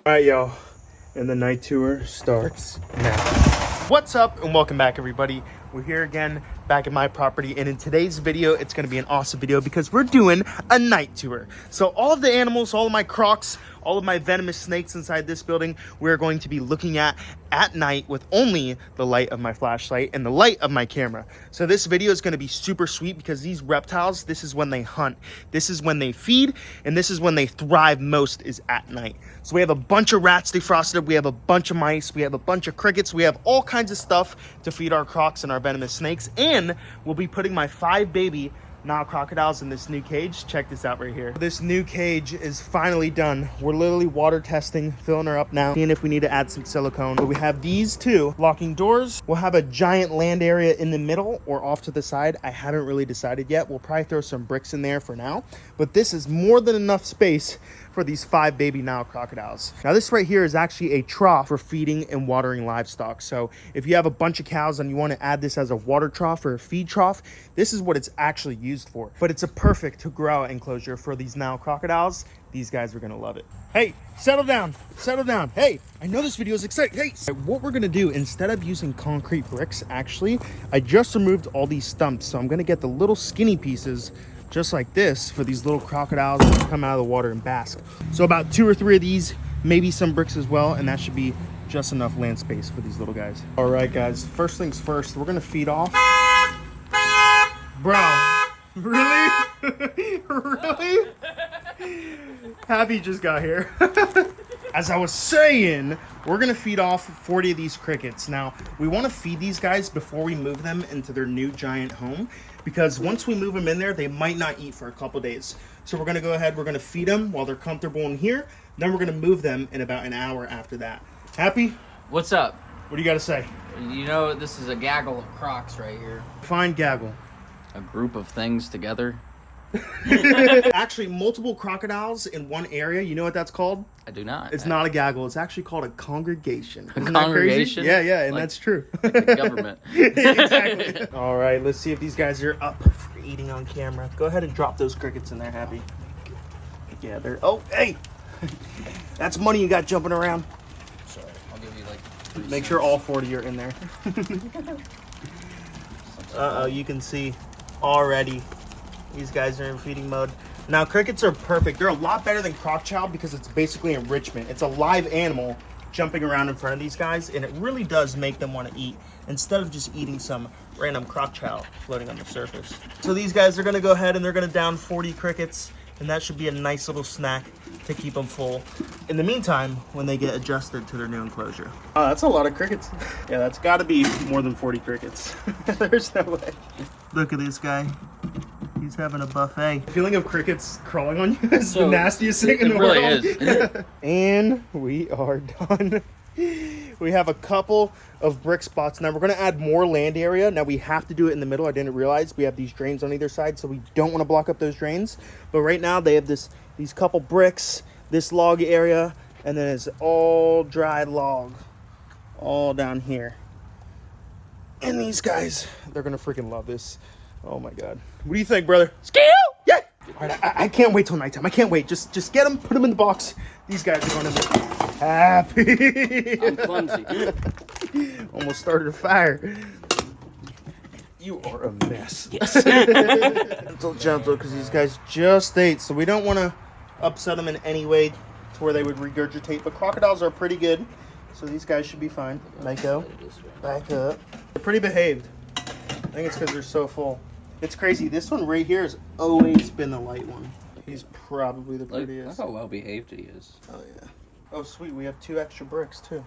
All right, y'all, and the night tour starts now. What's up, and welcome back, everybody. We're here again, back at my property, and in today's video, it's gonna be an awesome video because we're doing a night tour. So all of the animals, all of my Crocs, all of my venomous snakes inside this building, we're going to be looking at night with only the light of my flashlight and the light of my camera. So this video is gonna be super sweet because these reptiles, this is when they hunt, this is when they feed, and this is when they thrive most, is at night. So we have a bunch of rats defrosted, we have a bunch of mice, we have a bunch of crickets, we have all kinds of stuff to feed our Crocs and our venomous snakes, and we'll be putting my 5 baby Nile crocodiles in this new cage. Check this out right here. This new cage is finally done. We're literally water testing, filling her up now, seeing if we need to add some silicone. But we have these two locking doors. We'll have a giant land area in the middle or off to the side. I haven't really decided yet. We'll probably throw some bricks in there for now, but this is more than enough space for these 5 baby Nile crocodiles. Now this right here is actually a trough for feeding and watering livestock. So if you have a bunch of cows and you want to add this as a water trough or a feed trough, this is what it's actually used for. But it's a perfect to grow out enclosure for these Nile crocodiles. These guys are gonna love it. Hey, settle down, settle down. Hey, I know this video is exciting. Hey, what we're gonna do, instead of using concrete bricks, actually, I just removed all these stumps. So I'm gonna get the little skinny pieces just like this for these little crocodiles that come out of the water and bask. So about 2 or 3 of these, maybe some bricks as well, and that should be just enough land space for these little guys. All right, guys, first things first, we're gonna feed off. Bro, really? Really? Happy just got here. As I was saying, we're gonna feed off 40 of these crickets. Now, we wanna feed these guys before we move them into their new giant home, because once we move them in there, they might not eat for a couple days. So we're gonna go ahead, we're gonna feed them while they're comfortable in here, then we're gonna move them in about an hour after that. Happy? What's up? What do you gotta say? You know, this is a gaggle of Crocs right here. Fine gaggle. A group of things together. Actually, multiple crocodiles in one area, you know what that's called? I do not. It's not a gaggle, it's actually called a congregation. A Isn't congregation? That crazy? Yeah, and Like- that's true. Like the government. Exactly. All right, let's see if these guys are up for eating on camera. Go ahead and drop those crickets in there, Happy. Yeah, they're... Oh, hey! That's money you got jumping around. Sorry, I'll give you like 3 Make cents. sure all 40 are in there. Uh-oh, you can see already these guys are in feeding mode. Now, crickets are perfect. They're a lot better than Crocodile because it's basically enrichment. It's a live animal jumping around in front of these guys, and it really does make them want to eat instead of just eating some random Crocodile floating on the surface. So these guys are going to go ahead and they're going to down 40 crickets, and that should be a nice little snack to keep them full in the meantime when they get adjusted to their new enclosure. Oh, that's a lot of crickets. Yeah, that's got to be more than 40 crickets. There's no way. Look at this guy. He's having a buffet. The feeling of crickets crawling on you is the nastiest thing in the world. It really is. And we are done. We have a couple of brick spots. Now we're going to add more land area. Now we have to do it in the middle. I didn't realize we have these drains on either side, so we don't want to block up those drains. But right now they have these couple bricks, this log area, and then it's all dry log all down here. And these guys, they're going to freaking love this. Oh my God. What do you think, brother? Skill! Yeah! All right, I can't wait till nighttime. I can't wait. Just get them, put them in the box. These guys are going to be happy. I'm clumsy. Almost started a fire. You are a mess. Yes. Gentle, gentle, because these guys just ate, so we don't want to upset them in any way to where they would regurgitate. But crocodiles are pretty good, so these guys should be fine. Let go. Back up. They're pretty behaved. I think it's because they're so full. It's crazy. This one right here has always been the light one. He's probably the prettiest. Look how well behaved he is. Oh, yeah. Oh, sweet. We have 2 extra bricks, too.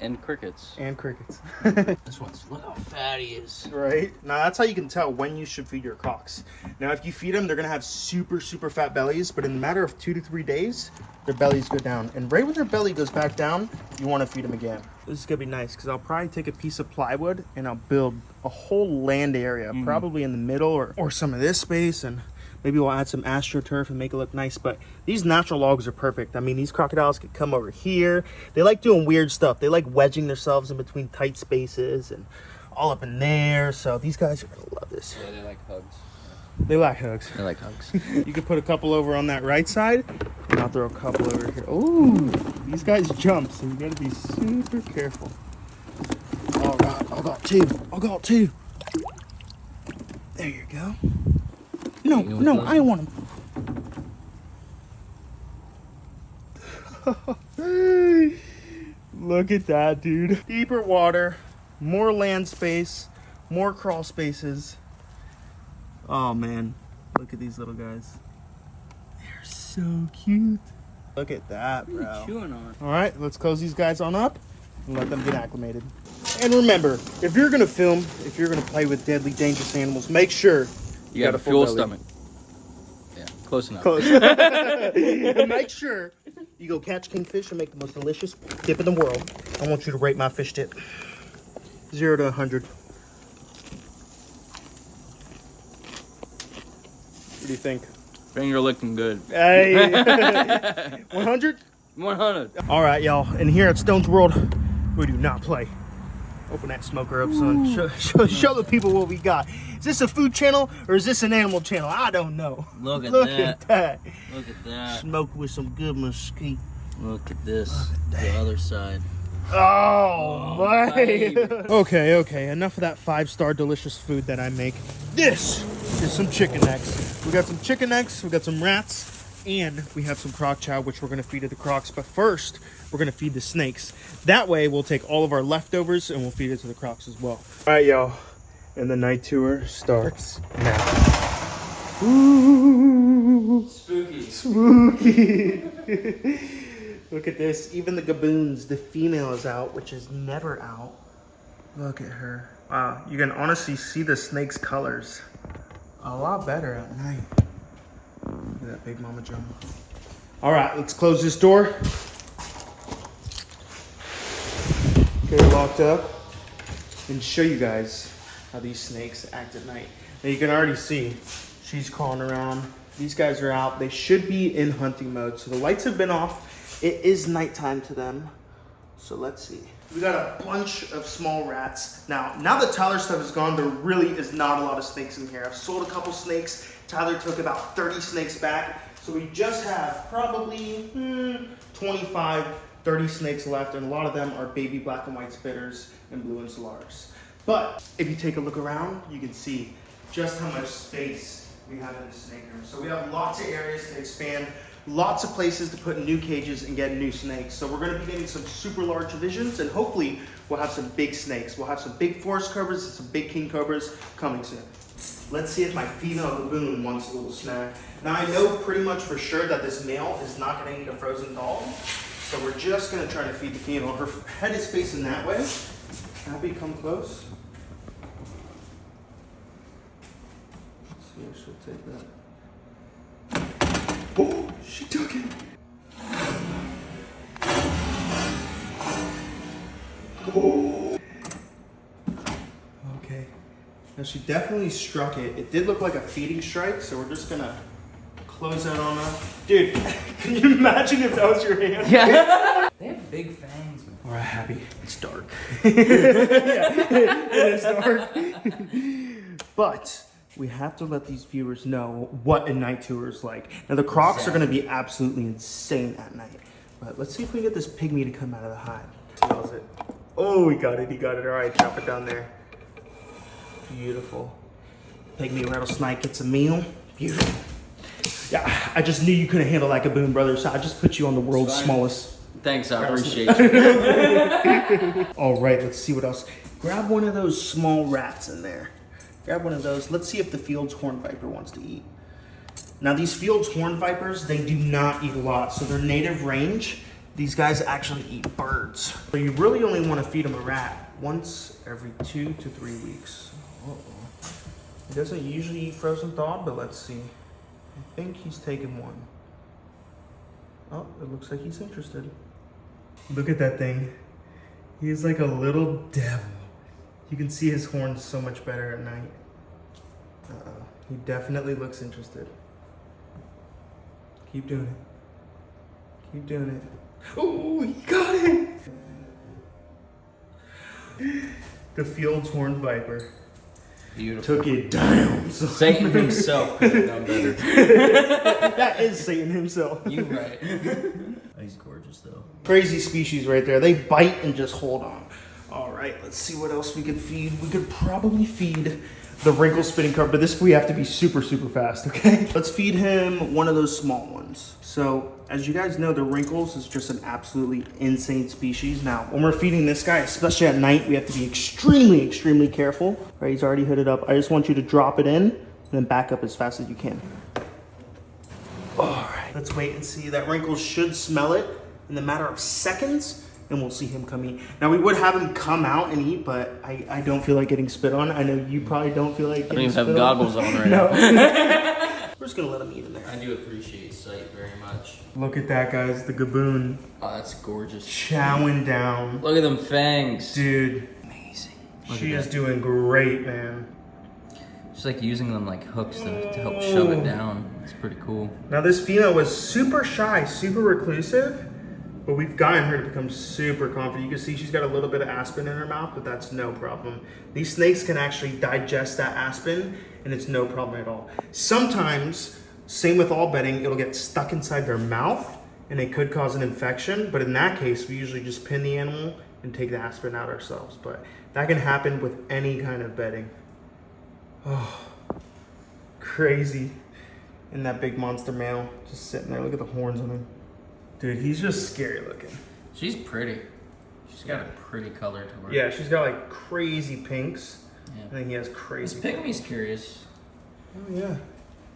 And crickets. And crickets. This one's, look how fat he is. Right? Now, that's how you can tell when you should feed your Crocs. Now, if you feed them, they're going to have super, super fat bellies. But in a matter of 2 to 3 days, their bellies go down. And right when their belly goes back down, you want to feed them again. This is going to be nice because I'll probably take a piece of plywood and I'll build a whole land area, probably in the middle or some of this space. And maybe we'll add some astroturf and make it look nice. But these natural logs are perfect. I mean, these crocodiles could come over here. They like doing weird stuff. They like wedging themselves in between tight spaces and all up in there. So these guys are going to love this. Yeah, they like hugs. They like hugs. They like hugs. You could put a couple over on that right side. And I'll throw a couple over here. Oh, these guys jump, so you gotta be super careful. All right, I got two. I got two. There you go. No, no, I don't want them. Look at that, dude. Deeper water, more land space, more crawl spaces. Oh man, look at these little guys. They're so cute. Look at that, bro. What are you chewing on? All right, let's close these guys on up and let them get acclimated. And remember, if you're gonna film, if you're gonna play with deadly, dangerous animals, make sure You got a full stomach. Yeah, close enough. Close. And make sure you go catch kingfish and make the most delicious dip in the world. I want you to rate my fish dip. 0 to 100. What do you think? Finger looking good. Hey. 100? 100. All right, y'all. And here at Stone's World, we do not play. Open that smoker up, son. Show the people what we got. Is this a food channel or is this an animal channel? I don't know. Look at Look that. at that. Look at that. Smoke with some good mesquite. Look at this. The other side. Oh, my. baby. Okay. Enough of that 5-star delicious food that I make. This is some chicken necks. We got some chicken necks, we got some rats, and we have some croc chow, which we're going to feed to the crocs. But first, we're going to feed the snakes. That way, we'll take all of our leftovers and we'll feed it to the crocs as well. All right, y'all. And the night tour starts now. Ooh. Spooky. Look at this. Even the Gaboons, the female is out, which is never out. Look at her. Wow, you can honestly see the snake's colors a lot better at night. Look at that big mama jump. All right, let's close this door. Get her locked up and show you guys how these snakes act at night. Now you can already see she's crawling around. These guys are out. They should be in hunting mode. So the lights have been off. It is nighttime to them. So let's see. We got a bunch of small rats. Now that Tyler's stuff is gone, there really is not a lot of snakes in here. I've sold a couple snakes. Tyler took about 30 snakes back. So we just have probably 25, 30 snakes left. And a lot of them are baby black and white spitters and blue insulars. But if you take a look around, you can see just how much space we have in the snake room. So we have lots of areas to expand. Lots of places to put new cages and get new snakes. So we're going to be getting some super large divisions, and hopefully we'll have some big snakes. We'll have some big forest cobras and some big king cobras coming soon. Let's see if my female baboon wants a little snack. Now I know pretty much for sure that this male is not going to eat a frozen dog. So we're just going to try to feed the female. Her head is facing that way. Abby, come close. Let's see if she'll take that. Oh, she took it. Oh. Okay. Now she definitely struck it. It did look like a feeding strike, so we're just gonna close that on up. Dude, can you imagine if that was your hand? Yeah. They have big fangs. All right, Happy. It's dark. It is dark. But we have to let these viewers know what a night tour is like. Now the crocs are going to be absolutely insane at night. But let's see if we can get this pygmy to come out of the hive. Smells it. Oh, he got it. All right, drop it down there. Beautiful. Pygmy rattlesnake gets a meal. Beautiful. Yeah, I just knew you couldn't handle that Gaboon, brother, so I just put you on the world's smallest. Thanks, I appreciate you. All right, let's see what else. Grab one of those small rats in there. Grab one of those. Let's see if the Field's horn viper wants to eat. Now these Field's horn vipers, they do not eat a lot. So their native range, these guys actually eat birds. So you really only want to feed them a rat once every 2 to 3 weeks. Uh-oh. He doesn't usually eat frozen thawed, but let's see. I think he's taken one. Oh, it looks like he's interested. Look at that thing. He is like a little devil. You can see his horns so much better at night. Uh-oh. He definitely looks interested. Keep doing it. Keep doing it. Oh, he got it! The Field's horned viper. Beautiful. Took it down. son. Satan himself could have done better. That is Satan himself. You right. He's gorgeous though. Crazy species right there. They bite and just hold on. All right, let's see what else we could feed. We could probably feed the wrinkle spitting cobra, but this we have to be super fast, okay? Let's feed him one of those small ones. So as you guys know, the wrinkles is just an absolutely insane species. Now, when we're feeding this guy, especially at night, we have to be extremely careful. All right, he's already hooded up. I just want you to drop it in and then back up as fast as you can. All right, let's wait and see. That wrinkle should smell it in the matter of seconds, and we'll see him come eat. Now, we would have him come out and eat, but I don't feel like getting spit on. I know you probably don't feel like getting spit on. I don't even have goggles on right No. now. We're just gonna let him eat in there. I do appreciate sight very much. Look at that, guys, the Gaboon. Oh, that's gorgeous. Chowing down. Look at them fangs. Dude. Amazing. She is doing great, man. Just like using them like hooks to help shove it down. It's pretty cool. Now this female was super shy, super reclusive, but we've gotten her to become super confident. You can see she's got a little bit of aspen in her mouth, but that's no problem. These snakes can actually digest that aspen, and it's no problem at all. Sometimes, same with all bedding, it'll get stuck inside their mouth, and it could cause an infection, but in that case, we usually just pin the animal and take the aspirin out ourselves. But that can happen with any kind of bedding. Oh, crazy. And that big monster male just sitting there. Look at the horns on him. Dude, he's just scary looking. She's pretty. She's got a pretty color to her. Yeah, she's got like crazy pinks. Yeah. And then he has crazy. This pygmy's curious. Oh yeah.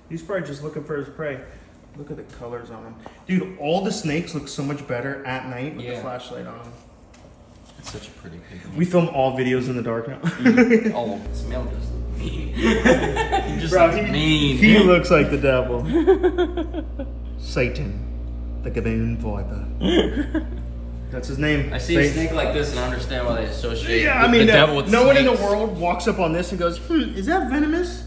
He's probably just looking for his prey. Look at the colors on him. Dude, all the snakes look so much better at night with the flashlight on them. It's such a pretty pygmy. We film all videos in the dark now. Oh, this male does look mean. He just Bro, looks mean. He looks like the devil. Satan, the Gaboon Viper. That's his name. I see Satan. a snake like this and I understand why they associate Yeah, I mean, the devil with no one in the snakes. world walks up on this and goes, is that venomous?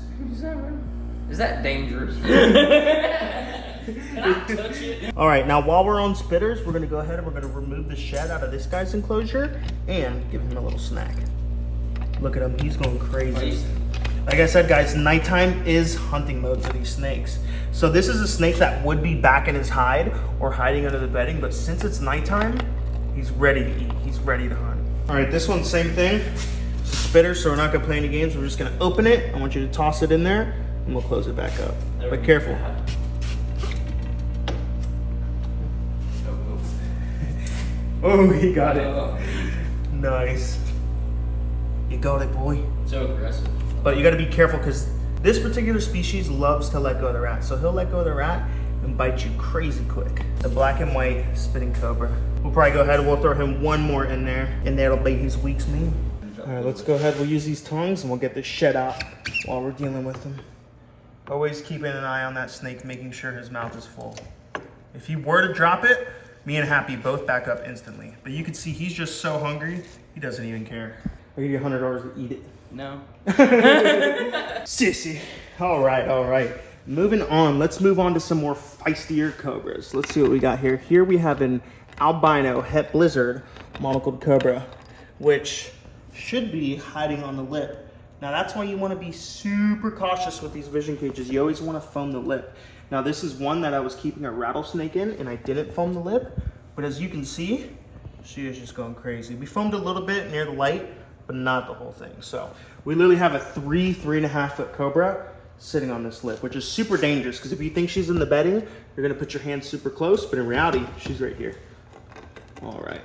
Is that dangerous? Can I touch it? All right, now while we're on spitters, we're gonna go ahead and we're gonna remove the shed out of this guy's enclosure and give him a little snack. Look at him, he's going crazy. Like I said, guys, nighttime is hunting mode for these snakes. So this is a snake that would be back in his hide or hiding under the bedding, but since it's nighttime, he's ready to eat. He's ready to hunt. All right, this one's same thing. It's a spitter, so we're not gonna play any games. We're just gonna open it. I want you to toss it in there, and we'll close it back up. But careful. Oh, he got it. Nice. You got it, boy. So aggressive. But you gotta be careful because this particular species loves to let go of the rat. So he'll let go of the rat and bite you crazy quick. The black and white spitting cobra. We'll probably go ahead and we'll throw him one more in there, and that'll be his week's meal. All right, let's go ahead. We'll use these tongs and we'll get this shed out while we're dealing with him. Always keeping an eye on that snake, making sure his mouth is full. If he were to drop it, me and Happy both back up instantly. But you can see he's just so hungry, he doesn't even care. I'll give you $100 to eat it. No. Sissy. All right. Moving on, let's move on to some more feistier cobras. Let's see what we got here. Here we have an albino het blizzard monocled cobra, which should be hiding on the lip. Now that's why you want to be super cautious with these vision cages. You always want to foam the lip. Now this is one that I was keeping a rattlesnake in and I didn't foam the lip, but as you can see, she is just going crazy. We foamed a little bit near the light, but not the whole thing. So we literally have a 3.5 foot cobra sitting on this lip, which is super dangerous because if you think she's in the bedding, you're gonna put your hand super close, but in reality, she's right here. All right,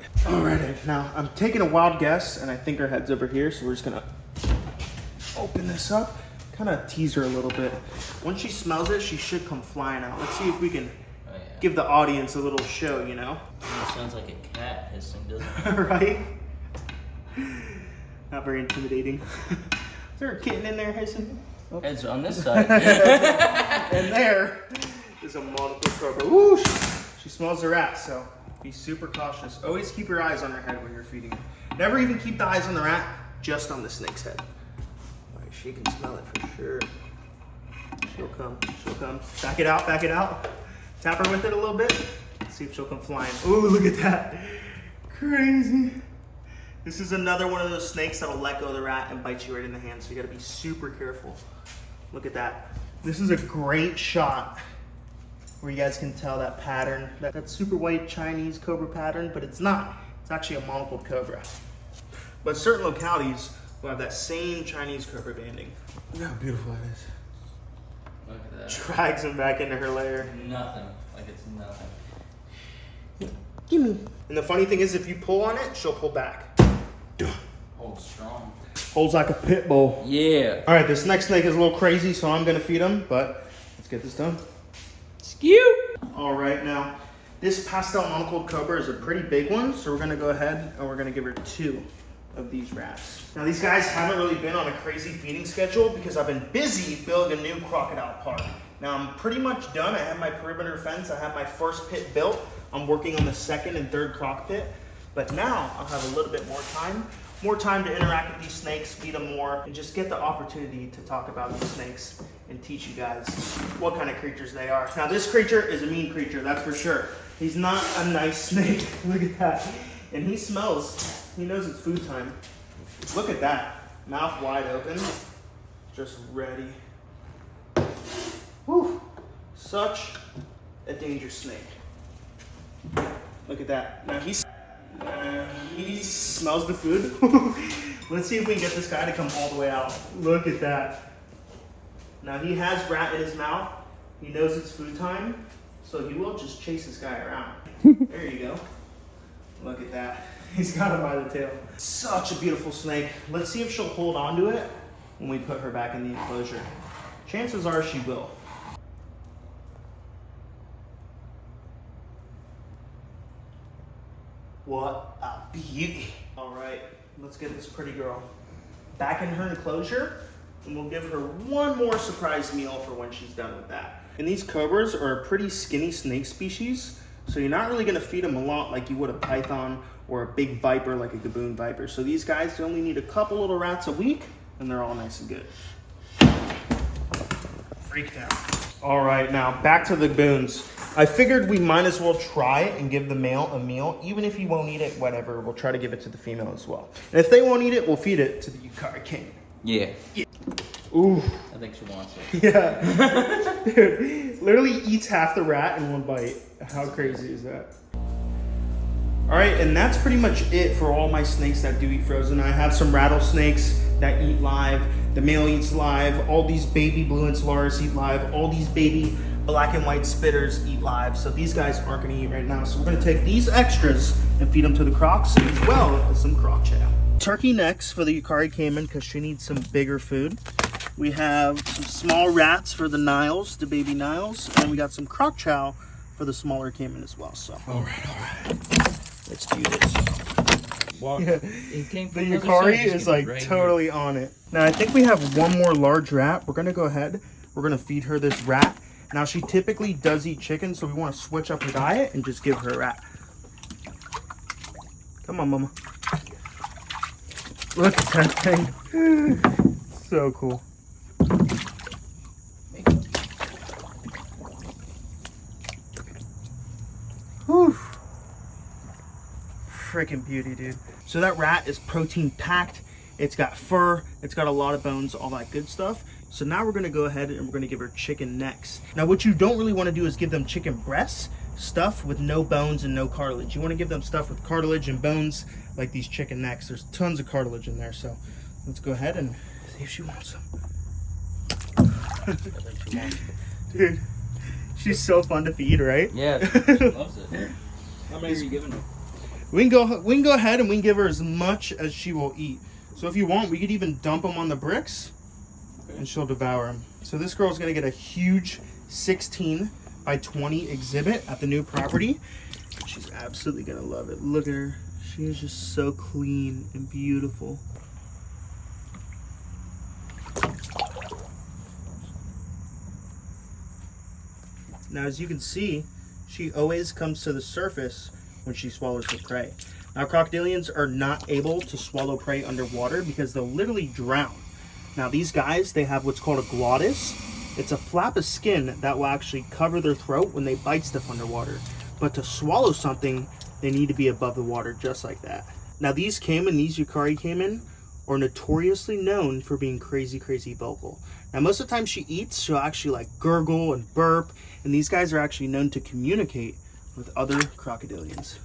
now I'm taking a wild guess and I think her head's over here, so we're just gonna open this up, kind of tease her a little bit. Once she smells it, she should come flying out. Let's see if we can give the audience a little show, you know? It sounds like a cat hissing, doesn't it? Right? Not very intimidating. Is there a kitten in there hissing? Oh. Head's on this side. And there is a multiple cobra. Woo! She smells the rat, so be super cautious. Always keep your eyes on her head when you're feeding her. Never even keep the eyes on the rat, just on the snake's head. All right, she can smell it for sure. She'll come. Back it out. Tap her with it a little bit. See if she'll come flying. Ooh, look at that. Crazy. This is another one of those snakes that'll let go of the rat and bite you right in the hand, so you gotta be super careful. Look at that. This is a great shot where you guys can tell that pattern, that super white Chinese cobra pattern, but it's not. It's actually a monocled cobra. But certain localities will have that same Chinese cobra banding. Look how beautiful that is. Look at that. Drags him back into her lair. Nothing. Like it's nothing. Gimme. And the funny thing is, if you pull on it, she'll pull back. Hold strong. Holds like a pit bull. Yeah. All right, this next snake is a little crazy, so I'm gonna feed him, but let's get this done. Skew. All right, now, this pastel monocled cobra is a pretty big one, so we're gonna go ahead and we're gonna give her 2 of these rats. Now, these guys haven't really been on a crazy feeding schedule because I've been busy building a new crocodile park. Now, I'm pretty much done. I have my perimeter fence. I have my first pit built. I'm working on the 2nd and 3rd croc pit. But now I'll have a little bit more time to interact with these snakes, feed them more, and just get the opportunity to talk about these snakes and teach you guys what kind of creatures they are. Now, this creature is a mean creature, that's for sure. He's not a nice snake. Look at that. And he smells. He knows it's food time. Look at that. Mouth wide open, just ready. Whew. Such a dangerous snake. Look at that. Now he smells the food. Let's see if we can get this guy to come all the way out. Look at that. Now he has rat in his mouth. He knows it's food time, so he will just chase this guy around. There you go. Look at that. He's got him by the tail. Such a beautiful snake. Let's see if she'll hold on to it when we put her back in the enclosure. Chances are she will. What a beauty. All right, let's get this pretty girl back in her enclosure, and we'll give her one more surprise meal for when she's done with that. And these cobras are a pretty skinny snake species, so you're not really gonna feed them a lot like you would a python or a big viper like a Gaboon Viper. So these guys only need a couple little rats a week, and they're all nice and good. Freaked out. All right, now back to the Gaboons. I figured we might as well try and give the male a meal. Even if he won't eat it, whatever, we'll try to give it to the female as well. And if they won't eat it, we'll feed it to the Yukari King. Yeah. Ooh. I think she wants it. Yeah. Dude, literally eats half the rat in one bite. How crazy is that? All right, and that's pretty much it for all my snakes that do eat frozen. I have some rattlesnakes that eat live. The male eats live. All these baby blue and Solaris eat live. All these baby black and white spitters eat live. So these guys aren't gonna eat right now. So we're gonna take these extras and feed them to the Crocs as well as some Croc chow. Turkey necks for the Yukari Cayman because she needs some bigger food. We have some small rats for the Niles, the baby Niles, and we got some Croc chow for the smaller Cayman as well. So all right. Let's do this. Well, Yeah. it came The from the other Yukari side, is just like right totally on it. Now I think we have one more large rat. We're gonna go ahead. We're gonna feed her this rat. Now she typically does eat chicken, so we want to switch up her diet and just give her a rat. Come on, mama. Look at that thing. So cool. Whew. Freaking beauty, dude. So that rat is protein packed. It's got fur, it's got a lot of bones, all that good stuff. So now we're gonna go ahead and we're gonna give her chicken necks. Now what you don't really wanna do is give them chicken breasts, stuff with no bones and no cartilage. You wanna give them stuff with cartilage and bones, like these chicken necks. There's tons of cartilage in there, so let's go ahead and see if she wants some. Dude, she's so fun to feed, right? Yeah, she loves it. How many are you giving her? We can go ahead and we can give her as much as she will eat. So if you want, we could even dump them on the bricks and she'll devour them. So this girl's gonna get a huge 16 by 20 exhibit at the new property. She's absolutely gonna love it. Look at her. She is just so clean and beautiful. Now, as you can see, she always comes to the surface when she swallows her prey. Now, crocodilians are not able to swallow prey underwater because they'll literally drown. Now, these guys, they have what's called a glottis. It's a flap of skin that will actually cover their throat when they bite stuff underwater. But to swallow something, they need to be above the water, just like that. Now these Yukari caiman are notoriously known for being crazy vocal. Now most of the time she eats, she'll actually like gurgle and burp, and these guys are actually known to communicate with other crocodilians.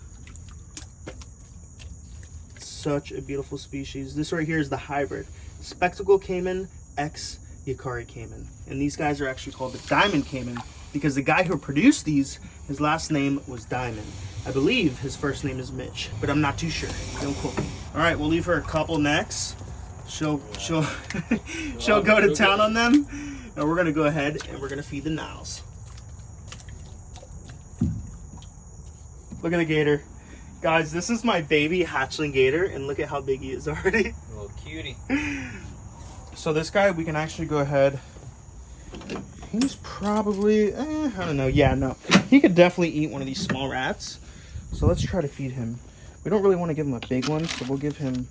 Such a beautiful species. This right here is the hybrid spectacle caiman x Yukari caiman, and these guys are actually called the diamond caiman because the guy who produced these, his last name was Diamond. I believe his first name is Mitch, but I'm not too sure. Don't quote me. All right, we'll leave her a couple necks. She'll she'll go to town on them, and we're gonna go ahead and we're gonna feed the Niles. Look at the gator. Guys, this is my baby hatchling gator, and look at how big he is already. A little cutie. So this guy, we can actually go ahead. He's probably, I don't know. Yeah, no. He could definitely eat one of these small rats. So let's try to feed him. We don't really want to give him a big one, so we'll give him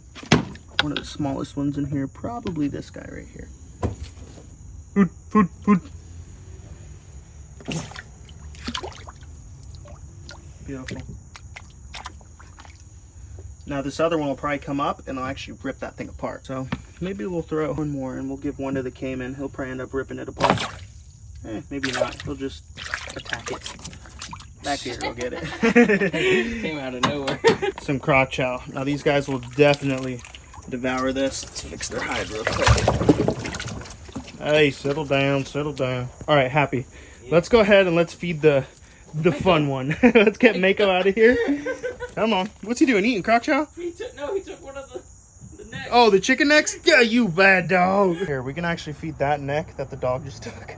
one of the smallest ones in here. Probably this guy right here. Food. Beautiful. Now this other one will probably come up and I'll actually rip that thing apart. So maybe we'll throw one more and we'll give one to the caiman. He'll probably end up ripping it apart. Maybe not. He'll just attack it. Back here, we'll get it. Came out of nowhere. Some Crocodile. Now these guys will definitely devour this. Let's fix their hide real quick. Hey, settle down. All right, Happy. Yeah. Let's go ahead and let's feed the fun one. Let's get Mako out of here. Come on. What's he doing? Eating Crocodile? He took one of the necks. Oh, the chicken necks? Yeah, you bad dog. Here, we can actually feed that neck that the dog just took.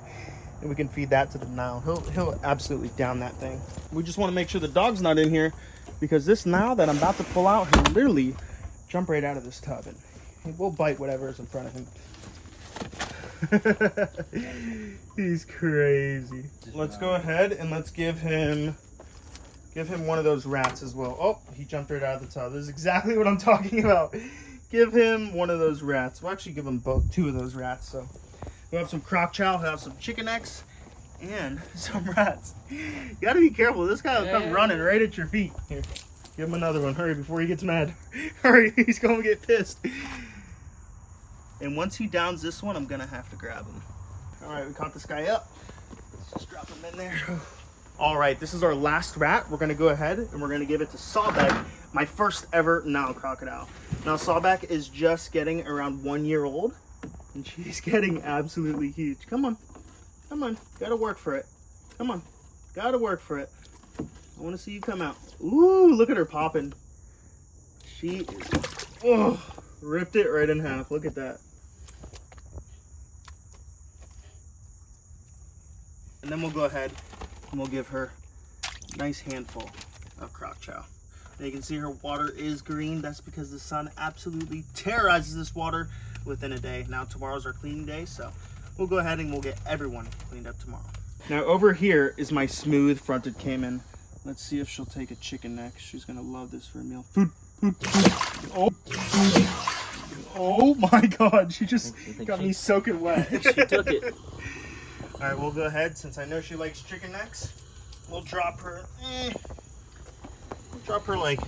And we can feed that to the Nile. He'll absolutely down that thing. We just want to make sure the dog's not in here because this Nile that I'm about to pull out, he'll literally jump right out of this tub and he will bite whatever is in front of him. He's crazy. Let's go ahead and let's give him one of those rats as well. Oh, he jumped right out of the tub. This is exactly what I'm talking about. Give him one of those rats. We'll actually give him two of those rats. So we'll have some Crocodile, we'll have some chicken necks, and some rats. You gotta be careful. This guy will come running right at your feet. Here, give him another one. Hurry before he gets mad. Hurry, he's gonna get pissed. And once he downs this one, I'm gonna have to grab him. All right, we caught this guy up. Let's just drop him in there. All right, this is our last rat. We're gonna go ahead and we're gonna give it to Sawback, my first ever Nile crocodile. Now Sawback is just getting around 1 year old. And she's getting absolutely huge. Come on. Gotta work for it. Come on. Gotta work for it. I want to see you come out. Ooh, look at her popping. She is, ripped it right in half. Look at that. And then we'll go ahead and we'll give her a nice handful of Crocodile. Now you can see her water is green. That's because the sun absolutely terrorizes this water within a day. Now tomorrow's our cleaning day, so we'll go ahead and we'll get everyone cleaned up tomorrow. Now over here is my smooth fronted caiman. Let's see if she'll take a chicken neck. She's gonna love this for a meal. Food. Oh my god, she just got me soaking wet. She took it. All right, we'll go ahead, since I know she likes chicken necks, we'll drop her like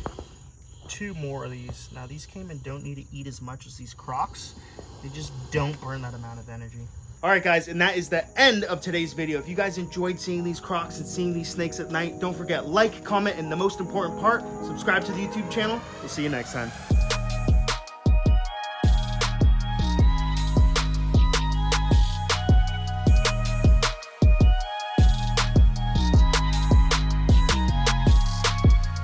2 more of these. Now these caiman don't need to eat as much as these Crocs. They just don't burn that amount of energy. All right guys, and that is the end of today's video. If you guys enjoyed seeing these Crocs and seeing these snakes at night, don't forget, like, comment, and the most important part, subscribe to the YouTube channel. We'll see you next time.